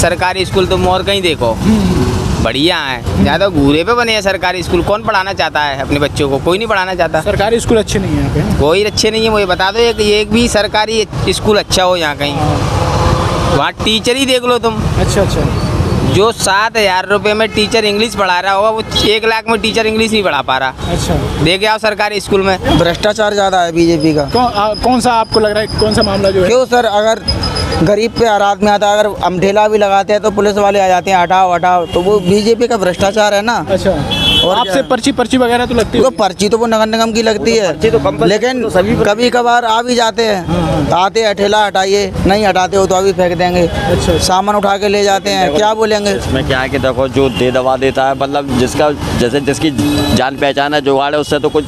सरकारी स्कूल तुम और कहीं देखो बढ़िया है, ज़्यादा घूरे पे बने हैं सरकारी स्कूल। कौन पढ़ाना चाहता है अपने बच्चों को? कोई नहीं पढ़ाना चाहता। सरकारी स्कूल अच्छे नहीं है यहाँ पे? कोई अच्छे नहीं है, मुझे बता दो एक भी सरकारी स्कूल अच्छा हो यहाँ कहीं। वहाँ टीचर ही देख लो तुम। अच्छा। जो 7,000 रुपये में टीचर इंग्लिश पढ़ा रहा होगा, वो 1 लाख में टीचर इंग्लिश नहीं पढ़ा पा रहा। अच्छा, देखे आओ सरकारी स्कूल में। भ्रष्टाचार ज़्यादा है बीजेपी का। कौन सा आपको लग रहा है, कौन सा मामला जो है? क्यों सर, अगर गरीब पे हर आदमी आता है, अगर हम ठेला भी लगाते हैं तो पुलिस वाले आ जाते हैं, हटाओ, तो वो बीजेपी का भ्रष्टाचार है ना। अच्छा, और आपसे पर्ची वगैरह तो लगती है? तो पर्ची तो वो नगर निगम की लगती है, लेकिन कभी कभार आ भी जाते हैं, आते हैं ठेला हटाइए, नहीं हटाते हो तो अभी फेंक देंगे। अच्छा, सामान उठा के ले जाते हैं, क्या बोलेंगे? इसमें क्या है कि देखो, जो दे दबा देता है, मतलब जिसका जैसे जिसकी जान पहचान है, जुगाड़ है, उससे तो कुछ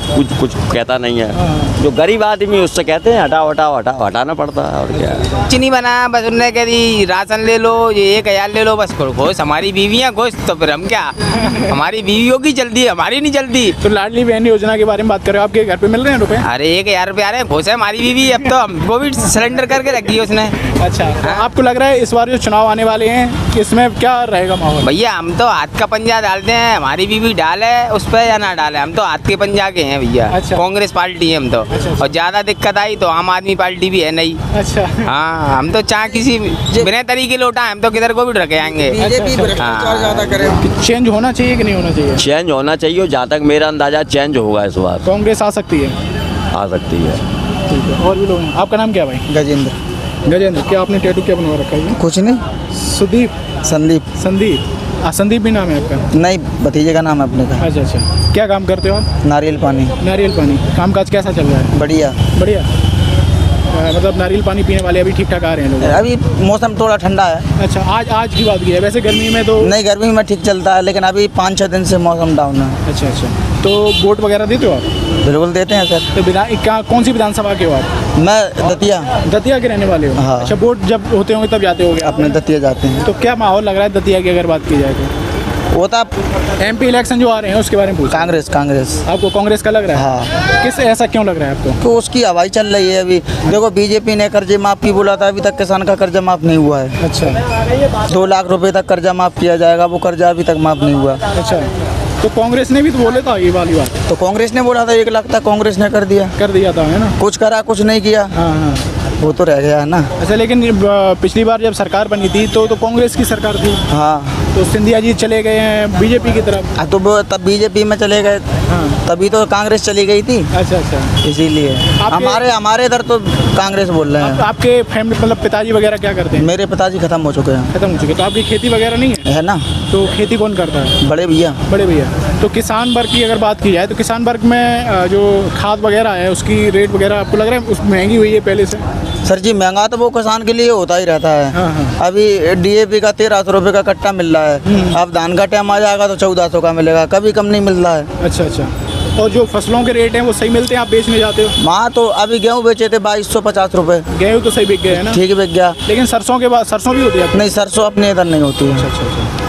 कहता नहीं है। जो गरीब आदमी उससे कहते हैं हटाओ, हटाना पड़ता है। और क्या कुछ नहीं बना, बस उन्होंने कह दी राशन ले लो, ये 1,000 ले लो, बस घोष हमारी बीवियाँ घोष, तो फिर हम क्या? हमारी बीवियों की जल्दी है, हमारी नहीं जल्दी। तो लाडली बहन योजना के बारे में बात कर रहे हो, आपके घर पे मिल रहे हैं रुपए? अरे 1,000 रुपये आ रहे हैं, घोष है हमारी बीवी। अब तो हमको भी सिलेंडर करके रखी है उसने। अच्छा, तो आपको लग रहा है इस बार जो चुनाव आने वाले हैं, इसमें क्या रहेगा माहौल? भैया हम तो हाथ का पंजा डालते हैं, हमारी बीवी डाले उस पर या ना डाले, हम तो हाथ के पंजा के हैं भैया। अच्छा। कांग्रेस पार्टी है हम तो। और ज़्यादा दिक्कत आई तो आम आदमी पार्टी भी है नहीं। अच्छा, हाँ, हम तो चाहे किसी बिना तरीके लौटा, हम तो किधर को भी रखे आएंगे। बीजेपी भ्रष्टाचार ज़्यादा करे। चेंज होना चाहिए कि नहीं होना चाहिए? चेंज होना चाहिए, जहाँ तक मेरा अंदाजा चेंज होगा इस बार। कांग्रेस आ सकती है? आ सकती है। ठीक है, और भी लोग हैं। आपका नाम क्या है भाई? गजेंद्र। क्या आपने टैटू क्या बनवा रखा है? कुछ नहीं। सुदीप? संदीप संदीप भी नाम है आपका? नहीं, भतीजे का नाम है अपने का। अच्छा, क्या काम करते हो आप? नारियल पानी। नारियल पानी। कामकाज कैसा चल रहा है? बढ़िया। मतलब नारियल पानी पीने वाले अभी ठीक ठाक आ रहे हैं लोग? अभी मौसम थोड़ा ठंडा है। अच्छा, आज की बात की है, वैसे गर्मी में तो नहीं, गर्मी में ठीक चलता है, लेकिन अभी 5-6 दिन से मौसम डाउन है। अच्छा, तो वोट वगैरह देते हो आप? बिल्कुल देते हैं सर। तो कौन सी विधानसभा के हो आप? मैं दतिया के रहने वाले हो? हाँ। अच्छा, वोट जब होते होंगे तब जाते होंगे? अपने दतिया जाते हैं। तो क्या माहौल लग रहा है दतिया की अगर बात की जाए तो? वो तो MP इलेक्शन जो आ रहे हैं उसके बारे में पूछ। कांग्रेस आपको कांग्रेस का लग रहा है? हाँ। किस ऐसा क्यों लग रहा है आपको? तो उसकी हवाई चल रही है अभी। देखो, बीजेपी ने कर्जे माफ़ की बोला था, अभी तक किसान का कर्जा माफ़ नहीं हुआ है। अच्छा, 2 लाख रुपए तक कर्जा माफ़ किया जाएगा, वो कर्जा अभी तक माफ़ नहीं हुआ। अच्छा, तो कांग्रेस ने भी तो बोले था ये वाली बात। तो कांग्रेस ने बोला था 1 लाख तक, कांग्रेस ने कर दिया था, है ना? कुछ करा, कुछ नहीं किया। हाँ, वो तो रह गया है ना। अच्छा, लेकिन पिछली बार जब सरकार बनी थी तो कांग्रेस की सरकार थी। हाँ, तो सिंधिया जी चले गए हैं बीजेपी की तरफ। तो वो तब बीजेपी में चले गए। हाँ, तभी तो कांग्रेस चली गई थी। अच्छा, इसीलिए हमारे इधर तो कांग्रेस बोल रहे हैं। आपके फैमिली मतलब पिताजी वगैरह क्या करते हैं? मेरे पिताजी खत्म हो चुके हैं। तो आपकी खेती वगैरह नहीं है ना? तो खेती कौन करता है? बड़े भैया। तो किसान वर्ग की अगर बात की जाए तो किसान वर्ग में जो खाद वगैरह है उसकी रेट वगैरह आपको लग रहा है महंगी हुई है पहले से? सर जी, महंगा तो वो किसान के लिए होता ही रहता है। हाँ। अभी DAP का 1300 रुपये का कट्टा मिल रहा है। अब धान का टाइम आ जाएगा तो 1400 का मिलेगा, कभी कम नहीं मिल रहा है। अच्छा, और जो फसलों के रेट हैं वो सही मिलते हैं? आप बेचने जाते हो? वहाँ तो अभी गेहूँ बेचे थे 2250 रुपये। गेहूँ तो सही बिक गए है ना? ठीक बिक गया। लेकिन सरसों के बाद सरसों भी होती है? नहीं, सरसों अपने इधर नहीं होती है। अच्छा,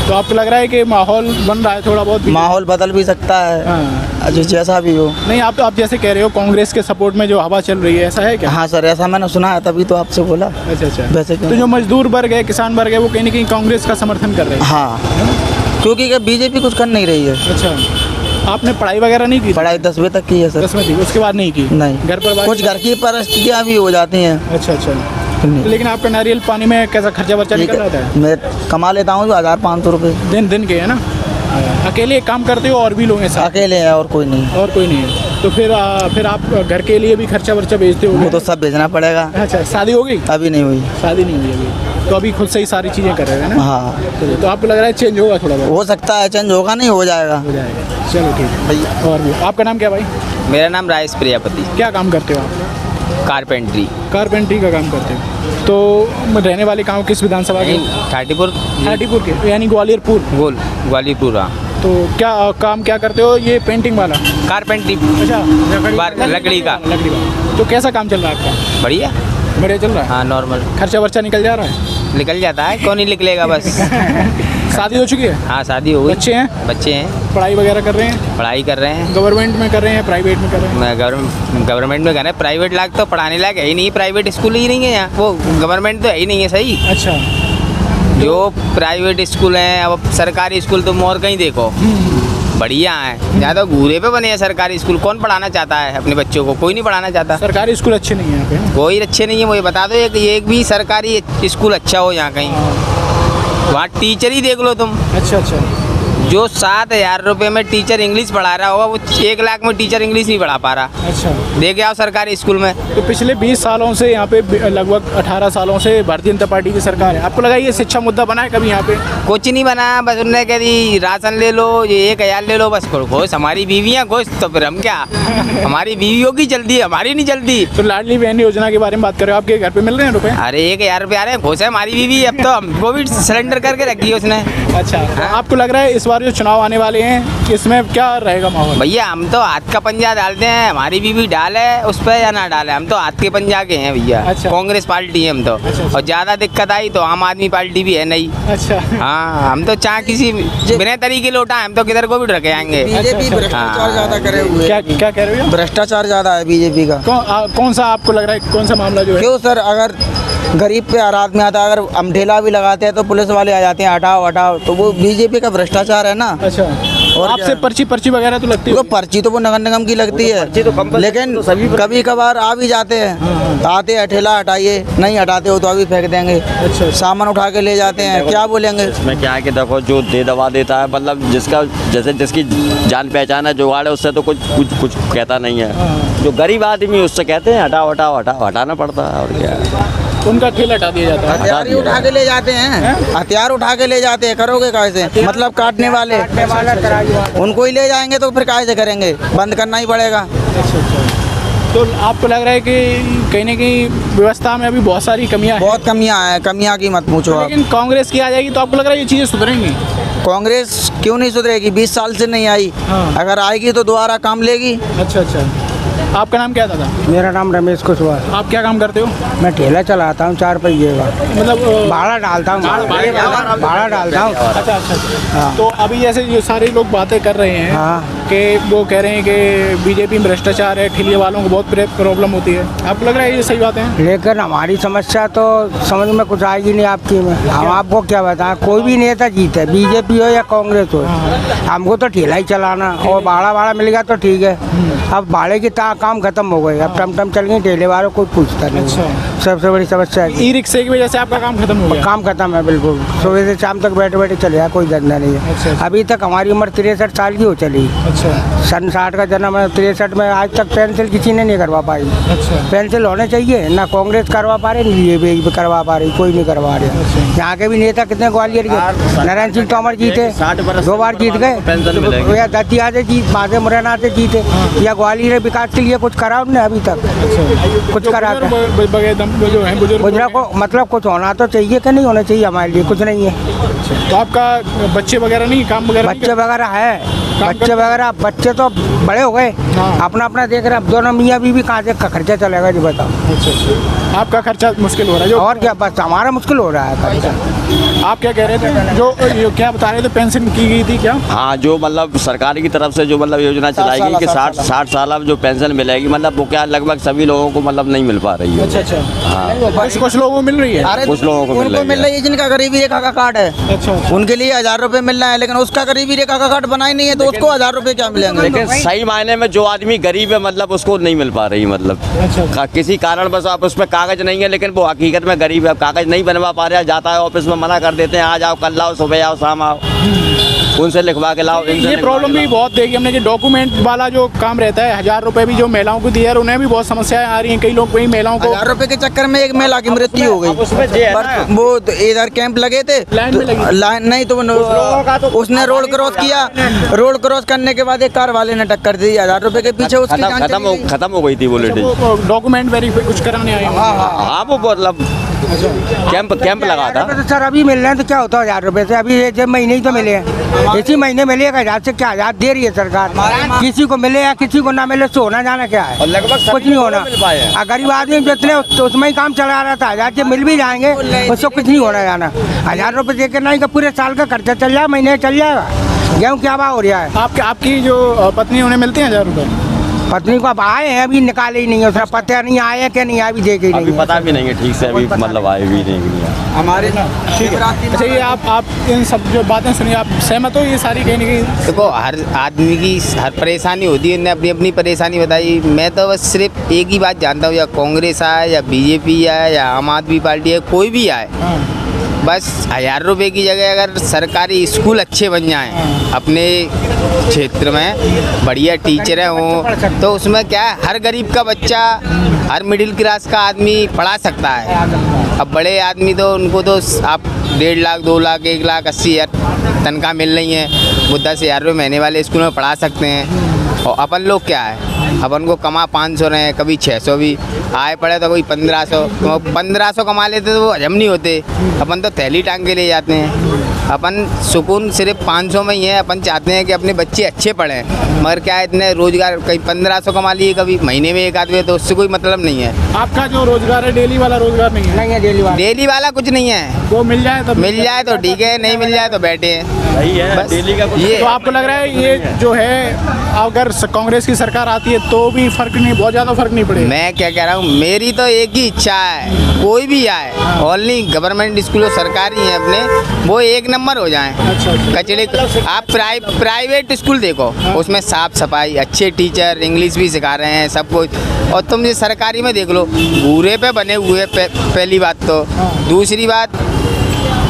तो आपको लग रहा है कि माहौल बन रहा है थोड़ा बहुत? माहौल बदल भी सकता है। हाँ। जैसा भी हो। नहीं, आप जैसे कह रहे हो कांग्रेस के सपोर्ट में जो हवा चल रही है, ऐसा है क्या? हाँ सर, ऐसा मैंने सुना है, तभी तो आपसे बोला। अच्छा, वैसे तो जो मजदूर वर्ग है, किसान वर्ग है, वो कहीं ना कहीं कांग्रेस का समर्थन कर रहे हैं? हाँ, क्योंकि बीजेपी कुछ कर नहीं रही है। अच्छा, आपने पढ़ाई वगैरह नहीं की? पढ़ाई 10वीं तक की है सर। 10वीं थी, उसके बाद नहीं की? नहीं। घर पर कुछ घर की परिस्थितियाँ भी हो जाती हैं। अच्छा, लेकिन आपका नारियल पानी में कैसा खर्चा वर्चा निकल रहा है? मैं कमा लेता हूँ 1500 रुपये दिन के, है ना? अकेले एक काम करते हो और भी लोग हैं साथ? अकेले हैं, और कोई नहीं। है। तो फिर आप घर के लिए भी खर्चा वर्चा भेजते हो? वो तो सब भेजना पड़ेगा। अच्छा, शादी हो गई? अभी नहीं हुई। शादी नहीं हुई अभी, तो अभी खुद से ही सारी चीज़ें कर रहे हैं ना? हाँ। तो आपको लग रहा है चेंज होगा थोड़ा बहुत? हो सकता है, चेंज होगा, नहीं हो जाएगा। चलो ठीक है भैया। और भी आपका नाम क्या भाई? मेरा नाम राजेश प्रजापति। क्या काम करते हो आप? कारपेंट्री का काम करते हो। तो रहने वाले गाँव किस विधानसभा के? ठाटीपुर के, यानी ग्वालियरपुर? ग्वालियरपुर। हाँ। तो क्या काम क्या करते हो? ये पेंटिंग वाला? कारपेंट्री। अच्छा, लकड़ी का। तो कैसा काम चल रहा है आपका? बढ़िया चल रहा है? हाँ, नॉर्मल। खर्चा वर्चा निकल जा रहा है? निकल जाता है, कौन नहीं निकलेगा बस। शादी हो चुकी है? हाँ, शादी हो गई। बच्चे हैं? पढ़ाई वगैरह कर रहे हैं? पढ़ाई कर रहे हैं। गवर्नमेंट में कर रहे हैं, प्राइवेट में कर रहे हैं? मैं गवर्नमेंट में कर रहे हैं। प्राइवेट लायक तो पढ़ाने लायक है ही नहीं, प्राइवेट स्कूल ही नहीं है यहाँ, वो गवर्नमेंट तो है ही नहीं है। सही। अच्छा, जो प्राइवेट स्कूल हैं, अब सरकारी स्कूल तुम और कहीं देखो बढ़िया है, ज़्यादा घूरे पे बने हैं सरकारी स्कूल। कौन पढ़ाना चाहता है अपने बच्चों को? कोई नहीं पढ़ाना चाहता। सरकारी स्कूल अच्छे नहीं है यहाँ पे। कोई अच्छे नहीं है, मुझे बता दो एक भी सरकारी स्कूल अच्छा हो यहाँ कहीं। वहाँ टीचर ही देख लो तुम, अच्छा। जो 7,000 रुपये में टीचर इंग्लिश पढ़ा रहा होगा वो 1 लाख में टीचर इंग्लिश नहीं पढ़ा पा रहा। अच्छा, देखे आओ सरकारी स्कूल में। तो पिछले 20 सालों से यहाँ पे लगभग 18 सालों से भारतीय जनता पार्टी की सरकार है। आपको लगा ये शिक्षा मुद्दा बना है कभी यहाँ पे? कुछ नहीं बना, बस उन्होंने कह दी राशन ले लो, ये 1,000 ले लो, बस खुश हमारी बीवियाँ खुश, तो फिर हम क्या, हमारी बीवियों की जल्दी, हमारी नहीं जल्दी। तो लाडली बहन योजना के बारे में बात कर रहे हो, आपके घर पे मिल रहे हैं रुपए? अरे 1,000 रुपये आ रहे हैं, खुश है हमारी बीवी। अब तो हमको भी सिलेंडर करके रखी है उसने। अच्छा, तो आपको लग रहा है इस बार जो चुनाव आने वाले हैं इसमें क्या रहेगा माहौल? भैया हम तो हाथ का पंजा डालते हैं, हमारी बीवी डाले उस पर या ना डाले, हम तो हाथ के पंजा के हैं भैया। अच्छा। कांग्रेस पार्टी है हम तो। अच्छा। और ज़्यादा दिक्कत आई तो आम आदमी पार्टी भी है नहीं। अच्छा, हाँ, हम तो चाहे किसी बिना तरीके लौटा हम तो किधर को भी रखे आएंगे। बीजेपी भ्रष्टाचार हाँ। ज्यादा करे हुए क्या कह रहे हो? भ्रष्टाचार ज्यादा है बीजेपी का। कौन सा आपको लग रहा है, कौन सा मामला जो है? क्यों सर, अगर गरीब पे आरात में आता है, अगर हम ठेला भी लगाते हैं तो पुलिस वाले आ जाते हैं, हटाओ, तो वो बीजेपी का भ्रष्टाचार है ना। अच्छा, और आपसे पर्ची वगैरह तो लगती है? तो पर्ची तो वो नगर निगम की लगती है, लेकिन कभी कभार आ भी जाते हैं, आते हैं ठेला हटाइए, नहीं हटाते हो तो अभी फेंक देंगे। अच्छा। सामान उठा के ले जाते हैं, क्या बोलेंगे? इसमें क्या है कि देखो जो दे दबा देता है, मतलब जिसका जैसे जिसकी जान पहचान है, जुगाड़ है, उससे तो कुछ कहता नहीं है। जो गरीब आदमी उससे कहते हैं हटाओ, हटाना पड़ता है। और क्या है, उनका ठेला हटा दिया जाता है। हथियार ही उठा के ले जाते हैं, हथियार उठा के ले जाते हैं, करोगे कैसे? मतलब काटने वाले उनको ही ले जाएंगे तो फिर कैसे करेंगे? बंद करना ही पड़ेगा। तो आपको लग रहा है कि कहीं ना कहीं व्यवस्था में अभी बहुत सारी कमियां हैं? बहुत कमियां हैं, कमियां की मत पूछो आप। लेकिन कांग्रेस की आ जाएगी तो आपको लग रहा है ये चीज़ें सुधरेंगी? कांग्रेस क्यों नहीं सुधरेगी? 20 साल से नहीं आई, हाँ। अगर आएगी तो दोबारा काम लेगी। अच्छा। आपका नाम क्या था? मेरा नाम रमेश कुशवाहा। आप क्या काम करते हो? मैं ठेला चलाता हूँ 4 पहिए का, मतलब भाड़ा डालता हूँ। भाड़ा डालता हूँ। अच्छा। तो अभी जैसे ये सारे लोग बातें कर रहे हैं हाँ। कि वो कह रहे हैं कि बीजेपी में भ्रष्टाचार है, ठेले वालों को बहुत प्रॉब्लम होती है। आपको लग रहा है ये सही बात है? लेकिन हमारी समस्या तो समझ में कुछ आएगी नहीं आपकी में। हम आपको क्या बताएं, कोई भी नेता जीते, बीजेपी हो या कांग्रेस हो, हमको तो ठेला ही चलाना, और भाड़ा मिल गया तो ठीक है। अब भाड़े की काम खत्म हो गई, अब टम चल गई, ठेले वालों को पूछता नहीं। अच्छा। सबसे बड़ी समस्या है ई रिक्शे की वजह से आपका काम खत्म हो गया? काम खत्म है बिल्कुल, सुबह से शाम तक बैठे चले जाए, कोई धंधा नहीं है। अच्छा। अभी तक हमारी उम्र 63 साल की हो चली। अच्छा। सन 60 का जन्म है, 63 में आज तक पेंसिल किसी ने नहीं करवा पाई। अच्छा। पेंसिल होने चाहिए ना, कांग्रेस करवा पा रही, ये भी करवा पा रही, कोई नहीं करवा रहा। यहाँ के भी नेता कितने ग्वालियर के, नारायण सिंह तोमर जीते, 2 बार जीत गए, या दतिया से जीत, माधे मुरैना से जीते, या ग्वालियर विकास के लिए कुछ करा उन्होंने अभी तक? कुछ करा जो है गुजरा को मतलब कुछ होना तो चाहिए कि नहीं होना चाहिए? हमारे लिए कुछ नहीं है। तो आपका बच्चे वगैरह नहीं, काम वगैरह? बच्चे वगैरह है, बच्चे तो बड़े हो गए, हाँ। अपना देख रहे। अब दोनों मियाँ बीवी कहाँ से खर्चा चलेगा जी बताओ? अच्छा। आपका खर्चा मुश्किल हो रहा है? और क्या, बस हमारा मुश्किल हो रहा है खर्चा। आप क्या कह रहे थे? जो क्या बता रहे थे, पेंशन की गई थी क्या? हाँ, जो मतलब सरकार की तरफ से जो मतलब योजना चलाई गई कि 60 साल अब जो पेंशन मिलेगी, मतलब वो क्या लगभग सभी लोगों को मतलब नहीं मिल पा रही है। अच्छा। हाँ, कुछ लोगों को मिल रही है? अरे कुछ लोगों को उनको मिल रही है जिनका गरीबी रेखा का कार्ड है। अच्छा। उनके लिए 1000 रुपए मिल रहा है, लेकिन उसका गरीबी रेखा का कार्ड बना ही नहीं है, तो उसको 1000 रुपए क्या मिलेंगे? लेकिन सही मायने में जो आदमी गरीब है मतलब उसको नहीं मिल पा रही, मतलब अच्छा। किसी कारण बस आप उसमें कागज नहीं है, लेकिन वो हकीकत में गरीब है, कागज नहीं बनवा पा रहा, जाता है ऑफिस में मना कर देते हैं, आज आओ, कल लाओ, सुबह आओ, शाम आओ, उनसे लिखवा के लाओ। ये प्रॉब्लम भी बहुत देखी हमने कि डॉक्यूमेंट वाला जो काम रहता है, 1000 रुपए भी जो महिलाओं को दिया, उन्हें भी बहुत समस्याएं आ रही हैं। कई लोग, कई महिलाओं को 1000 रुपए के चक्कर में एक महिला की मृत्यु हो गई। पर वो तो इधर कैंप लगे थे, लाइन में लगी। लाइन नहीं तो उसने रोड क्रॉस किया, रोड क्रॉस करने के बाद एक कार वाले ने टक्कर दी, 1000 रुपए के पीछे उसकी जान चली गई। खत्म हो गई थी वो लेडीज। डॉक्यूमेंट वेरीफाई कुछ कराने आए? हाँ, वो मतलब कैंप लगा था। तो सर अभी मिल रहे हैं तो क्या होता है 1000 रुपए से? अभी ये जब महीने ही तो मिले हैं, इसी महीने मिले 1000 से क्या 1000 दे रही है सरकार? किसी को मिले या किसी को ना मिले, तो होना जाना क्या है? कुछ नहीं होना। गरीब आदमी जितने उसमें ही काम चला रहा था, 1000 से मिल भी जाएंगे उससे कुछ नहीं होना जाना। 1000 रुपए दे के नहीं का पूरे साल का खर्चा चल जाए, महीने चल जाएगा। गेहूँ क्या भाव हो रहा है? आपकी जो पत्नी उन्हें मिलते हैं 1000 रुपए? पत्नी को अब आए हैं, अभी निकाले ही नहीं है, उसका पता नहीं आया क्या नहीं आया, अभी देखे ही अभी नहीं है। पता भी नहीं है ठीक से, अभी मतलब आए भी नहीं है। हमारे ठीक है। अच्छा, ये आप इन सब जो बातें सुनी, आप सहमत हो ये सारी कहीं ना कहीं? देखो, हर आदमी की हर परेशानी होती है, इन्हें अपनी अपनी परेशानी बताई। मैं तो बस सिर्फ एक ही बात जानता हूँ, या कांग्रेस आए या बीजेपी आए या आम आदमी पार्टी है, कोई भी आए, बस 1000 रुपये की जगह अगर सरकारी स्कूल अच्छे बन जाएं अपने क्षेत्र में, बढ़िया टीचर हों, तो उसमें क्या है, हर गरीब का बच्चा, हर मिडिल क्लास का आदमी पढ़ा सकता है। अब बड़े आदमी तो उनको तो आप 1.5 लाख 2 लाख 1 लाख 80 हज़ार तनख्वाह मिल रही है, वो 10,000 रुपये महीने वाले स्कूल में पढ़ा सकते हैं। और अपन लोग क्या है, अपन को कमा 500 रहे, कभी 600 भी आए पड़े तो कोई 1500, तो 1500 कमा लेते तो वो हजम नहीं होते, अपन तो थैली टांग के ले जाते हैं। अपन सुकून सिर्फ 500 में ही है। अपन चाहते हैं कि अपने बच्चे अच्छे पढ़ें, मगर क्या है, इतने रोजगार कहीं 1500 कमा लिए, कभी महीने में एक आदमी, तो उससे कोई मतलब नहीं है। आपका जो रोजगार है डेली वाला रोजगार नहीं है? नहीं है डेली वाला। डेली वाला कुछ नहीं है, वो मिल जाए तो मिल जाए तो ठीक है, नहीं मिल जाए तो बैठे हैं। वही है बस डेली का कुछ। ये तो आपको लग रहा है ये जो है, अगर कांग्रेस की सरकार आती है तो भी फर्क नहीं, बहुत ज्यादा फर्क नहीं पड़ेगा? मैं क्या कह रहा हूँ, मेरी तो एक ही इच्छा है, कोई भी आए, ओनली गवर्नमेंट स्कूल सरकारी हैं अपने, वो एक नंबर हो जाएं। अच्छा। कचड़े आप प्राइवेट स्कूल देखो, उसमें साफ सफाई, अच्छे टीचर, इंग्लिश भी सिखा रहे हैं, सब कुछ। और तुम ये सरकारी में देख लो, भूरे पे बने हुए पहली बात तो। दूसरी बात,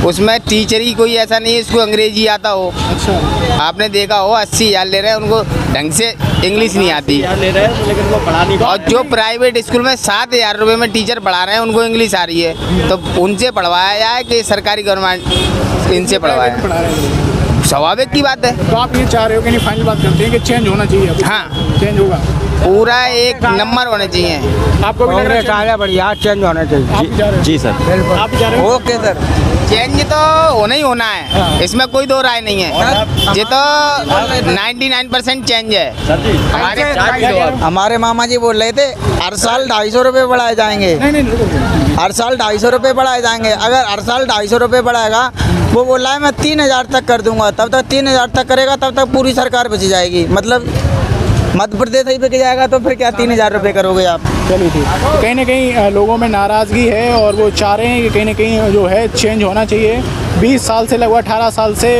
उसमें टीचर ही कोई ऐसा नहीं है इसको अंग्रेजी आता हो। अच्छा। आपने देखा हो 80,000 ले रहे हैं, उनको ढंग से इंग्लिश नहीं आती। ले रहे हैं लेकिन वो पढ़ा नहीं। और जो प्राइवेट स्कूल में 7,000 रुपये में टीचर पढ़ा रहे हैं, उनको इंग्लिश आ रही है, तो उनसे पढ़वाया जाए कि सरकारी गवर्नमेंट इनसे पढ़वाया? पढ़ा रहे हैं। स्वाभाविक की बात है। तो आप ये चाह रहे हो कि नहीं, फाइनल बात करते हैं कि चेंज होना चाहिए? हाँ, चेंज होगा, पूरा एक नंबर होना चाहिए। आपको भी लग रहा है कांग्रेस आया बढ़िया, चेंज होना चाहिए। आप भी जा रहे हो? जी सर। आप भी जा रहे हो? Okay sir. चेंज तो होना ही होना है, इसमें कोई दो राय नहीं है। ये तो 99% चेंज है। हमारे मामा जी बोल रहे थे हर साल 250 रुपये बढ़ाए जाएंगे, नहीं नहीं रुको। हर साल 250 रुपये बढ़ाए जाएंगे। अगर हर साल 250 रुपये बढ़ाएगा, वो बोल रहा है मैं 3000 तक कर दूंगा, तब तक 3000 तक करेगा, तब तक पूरी सरकार बच जाएगी। मतलब मध्य प्रदेश ही बिक जाएगा, तो फिर क्या 3000 रुपये करोगे आप? चलिए ठीक। कहीं ना कहीं लोगों में नाराज़गी है और वो चाह रहे हैं कि कहीं ना कहीं जो है चेंज होना चाहिए। 20 साल से, लगभग 18 साल से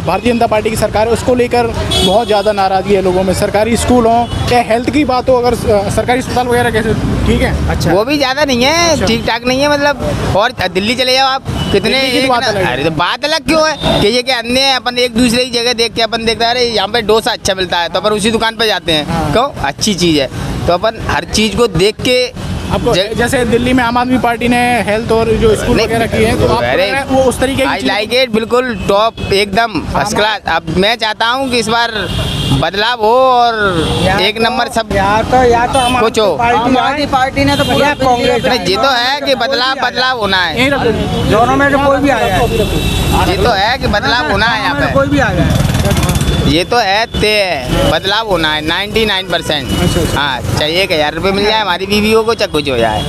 भारतीय जनता पार्टी की सरकार है, उसको लेकर बहुत ज़्यादा नाराज़गी है लोगों में। सरकारी स्कूल हो, चाहे हेल्थ की बात हो, अगर सरकारी अस्पताल वगैरह कैसे ठीक है? अच्छा। वो भी ज़्यादा नहीं है, ठीक ठाक नहीं है मतलब। और दिल्ली चले जाओ आप, कितने दिल्ली की तो बात अलग है। अरे तो बात अलग क्यों है कि ये कि अन्य है, अपन एक दूसरे की जगह देख के अपन देखते हैं, अरे यहाँ पे डोसा अच्छा मिलता है, तो अपन उसी दुकान पे जाते हैं, क्यों? अच्छी चीज़ है, तो अपन हर चीज़ को देख के। आपको जैसे दिल्ली में आम आदमी पार्टी ने हेल्थ और जो स्कूल वगैरह किए हैं, तो आपको लग रहा है वो उस तरीके की आई चीज़- लाइक इट, बिल्कुल टॉप, एकदम फर्स्ट क्लास। अब मैं चाहता हूँ कि इस बार बदलाव हो और एक नंबर सब या तो हम कुछ हो। आम आदमी पार्टी ने तो पूरा कांग्रेस नहीं, ये तो है कि बदलाव होना है, यहीं रख दो। दोनों में से कोई भी आया है, ये तो है कि बदलाव होना है यहाँ पे, कोई भी आया है। ये तो है तय है, बदलाव होना है 99%। हाँ, चाहिए कि 1000 रुपये मिल जाए हमारी बीवियों को, चाहे कुछ हो जाए,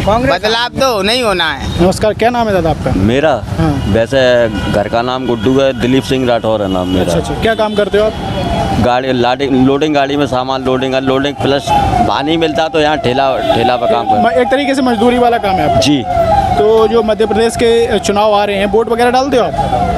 बदलाव तो नहीं होना है। नमस्कार, क्या नाम है दादा आपका? मेरा हाँ। वैसे घर का नाम गुड्डू है, दिलीप सिंह राठौर है नाम मेरा। अच्छा, क्या काम करते हो आप? गाड़ी लोडिंग गाड़ी में सामान लोडिंग प्लस पानी मिलता तो यहाँ ठेला पर काम कर। एक तरीके से मजदूरी वाला काम है आपका? जी। तो जो मध्य प्रदेश के चुनाव आ रहे हैं, वोट वगैरह डालते हो आप?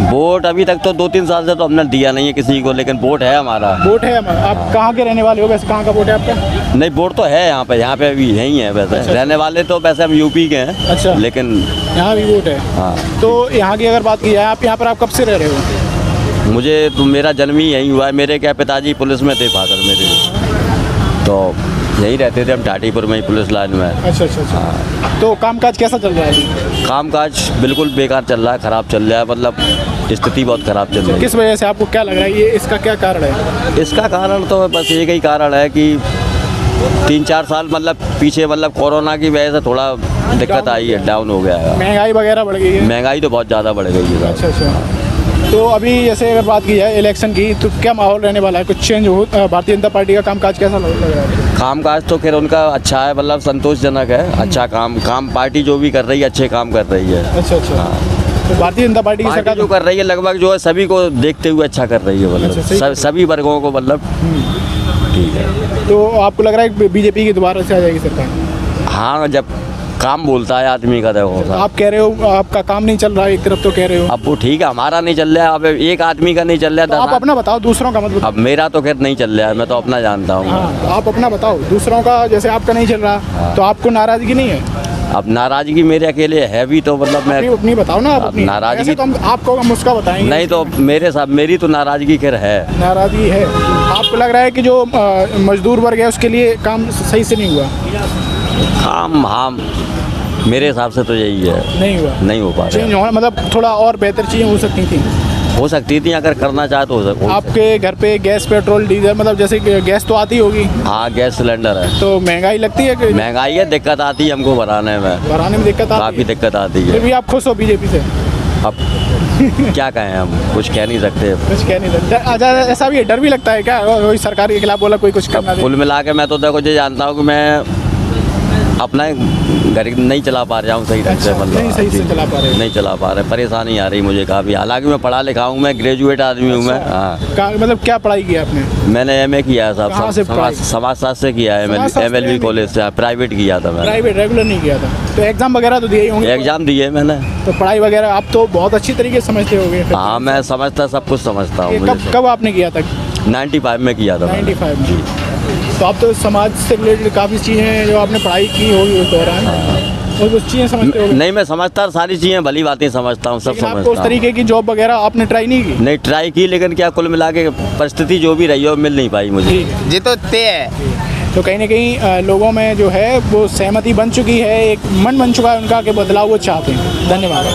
वोट अभी तक तो 2-3 साल से तो हमने दिया नहीं है किसी को, लेकिन वोट है हमारा। वोट है हमारा। आप कहाँ के रहने वाले हो वैसे, कहाँ का वोट है आपका? नहीं, वोट तो है यहाँ पे अभी यही है वैसे। अच्छा। रहने वाले तो वैसे हम यूपी के हैं। अच्छा। लेकिन यहाँ भी वोट है। हाँ, तो यहाँ की अगर बात की जाए, आप यहाँ पर आप कब से रह रहे हो? मुझे तो मेरा जन्म ही यहीं हुआ है। मेरे क्या पिताजी पुलिस में थे, फादर मेरे, तो यहीं रहते थे हम टाटीपुर में ही, पुलिस लाइन में। अच्छा अच्छा अच्छा। तो कामकाज कैसा चल रहा है? कामकाज बिल्कुल बेकार चल रहा है, ख़राब चल रहा है, मतलब स्थिति बहुत ख़राब चल रही है। किस वजह से, आपको क्या लग रहा है, ये इसका क्या कारण है? इसका कारण तो बस एक ही कारण है कि 3-4 साल मतलब पीछे, मतलब कोरोना की वजह से थोड़ा दिक्कत आई है, डाउन हो गया है। महंगाई वगैरह बढ़ गई है? महंगाई तो बहुत ज़्यादा बढ़ गई है। अच्छा अच्छा। तो अभी जैसे अगर बात की जाए इलेक्शन की, तो क्या माहौल रहने वाला है? कुछ चेंज हो? भारतीय जनता पार्टी का कामकाज कैसा लग रहा है? कामकाज तो खैर उनका अच्छा है, मतलब संतोषजनक है। अच्छा काम पार्टी जो भी कर रही है, अच्छे काम कर रही है। अच्छा अच्छा। हाँ। तो भारतीय जनता पार्टी की पार्टी सरकार जो कर रही है लगभग जो है सभी को देखते हुए अच्छा कर रही है, अच्छा, सही मतलब सभी वर्गों को, मतलब ठीक है। तो आपको लग रहा है बीजेपी की दोबारा से आ जाएगी सरकार? हाँ, जब काम बोलता है आदमी का देखो तो आप कह रहे हो आपका काम नहीं चल रहा है, एक तरफ तो कह रहे हो। अब वो ठीक है, हमारा नहीं चल रहा है, अब एक आदमी का नहीं चल रहा है, तो आप अपना बताओ, दूसरों का मत बताओ। अब मेरा तो खैर नहीं चल रहा है, मैं तो अपना जानता हूँ। हाँ, तो आप अपना बताओ, दूसरों का जैसे आपका नहीं चल रहा तो आपको नाराजगी नहीं है? अब नाराजगी मेरे अकेले है भी तो मतलब मैं अपनी बताओ ना, आप अब अपनी। नाराजगी- ऐसे तो आपको हम उसका बताएंगे नहीं, तो मेरे साथ मेरी तो नाराजगी खैर है। नाराजगी है। आपको लग रहा है कि जो मजदूर वर्ग है उसके लिए काम सही से नहीं हुआ? काम, हाँ, मेरे हिसाब से तो यही है, नहीं हुआ, नहीं हो पा चेंज रहा। होना मतलब थोड़ा और बेहतर चीज़ें हो सकती थी। हो सकती थी, अगर करना चाहे तो हो सकता। आपके घर पे गैस, पेट्रोल, डीजल, मतलब जैसे गैस तो आती होगी, हाँ, गैस सिलेंडर है, तो महंगाई लगती है कि महंगाई है, दिक्कत आती है हमको भराने में, भराने में दिक्कत आती काफ़ी है? दिक्कत आती फिर है। भी आप खुश हो बीजेपी से? अब क्या कहें, हम कुछ कह नहीं सकते। कुछ कह नहीं सकते। अच्छा, ऐसा भी है, डर भी लगता है क्या कोई सरकार के खिलाफ बोला, कोई कुछ करना दे? कुल मिला के मैं तो देखो ये जानता हूँ कि मैं अपना घर नहीं चला पा रहा हूँ सही ढंग से, अच्छा, मतलब नहीं सही से चला पा रहे? नहीं चला पा रहे, परेशानी आ रही मुझे काफ़ी। हालांकि मैं पढ़ा लिखा हूँ, मैं ग्रेजुएट आदमी हूँ मैं। हाँ, मतलब क्या पढ़ाई की आपने? मैंने एमए किया है कहाँ से साहब, पढ़ाई? समाजशास्त्र से किया है, समाजशास्त्र एमएलवी में? कॉलेज से, प्राइवेट किया था मैंने। प्राइवेट, रेगुलर नहीं किया था? तो एग्जाम वगैरह तो दिए ही होंगे? एग्जाम दिए मैंने। तो पढ़ाई वगैरह आप तो बहुत अच्छी तरीके से समझते होंगे फिर। हाँ, मैं समझता, सब कुछ समझता ये हूँ। कब आपने किया था? 95 में किया था मैंने। 95 में। तो आप तो समाज से रिलेटेड काफ़ी चीज़ें हैं जो आपने पढ़ाई की होगी उस दौरान, और कुछ चीज़ें समझते होगे। नहीं, मैं समझता, सारी चीज़ें भली बातें समझता हूँ, सब लेकिन आपको समझता उस हूँ। तरीके की जॉब वगैरह आपने ट्राई नहीं की? नहीं, ट्राई की, लेकिन क्या कुल मिला के परिस्थिति जो भी रही हो मिल नहीं पाई मुझे। ठीक है। ये तो तय है। तो कहीं ना कहीं लोगों में जो है वो सहमति बन चुकी है, एक मन बन चुका है उनका कि बदलाव वो चाहते हैं। धन्यवाद।